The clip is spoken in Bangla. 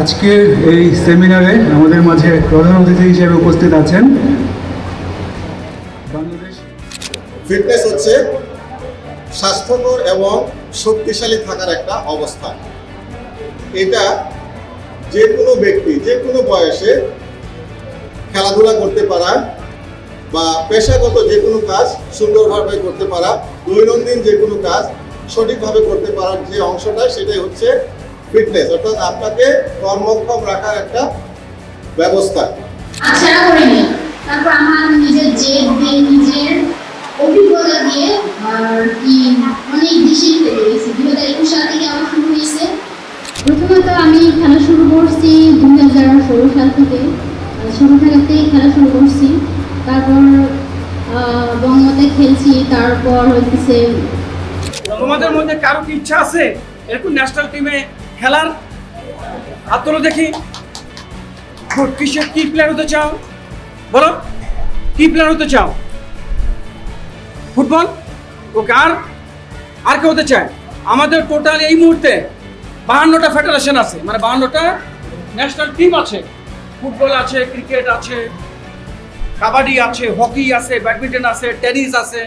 আজকের এই সেমিনারে আমাদের মাঝে প্রধান অতিথি হিসেবে উপস্থিত আছেন বাংলাদেশ। ফিটনেস হচ্ছে স্বাস্থ্যকর এবং শক্তিশালী থাকার একটা অবস্থা। এটা যে কোনো ব্যক্তি যে কোনো বয়সে খেলাধুলা করতে পারা বা পেশাগত যে কোনো কাজ সুন্দরভাবে করতে পারা, দৈনন্দিন যে কোনো কাজ সঠিকভাবে করতে পারার যে অংশটা সেটাই হচ্ছে ফিটনেস, অর্থাৎ আপনাকে কর্মক্ষম রাখার একটা ব্যবস্থা। আশা করিনি, তারপর আমার নিজের জেদ দিয়ে নিজের অভিজ্ঞতা দিয়ে আর কি অনেক বেশি শিখতে পেরেছি। 2021 সাল থেকে আমার শুরু হয়েছে। প্রথমত আমি খেলা শুরু করছি 2016 সাল থেকে, ছোটো থাকাতেই খেলা শুরু করছি। তারপর বঙ্গতে খেলছি, তারপর হচ্ছে। তোমাদের মধ্যে কারো কি ইচ্ছা আছে এরকম ন্যাশনাল টিমে খেলার? হাত তোলো দেখি। কিসের কি প্লেয়ার হতে চাও বলো, কি প্লেয়ার হতে চাও? ফুটবল? ওকে, আর কে হতে চায়? আমাদের টোটাল এই মুহূর্তে 52টা ফেডারেশন আছে, মানে 52টা ন্যাশনাল টিম আছে। ফুটবল আছে, ক্রিকেট আছে, কাবাডি আছে, হকি আছে, ব্যাডমিন্টন আছে, টেনিস আছে।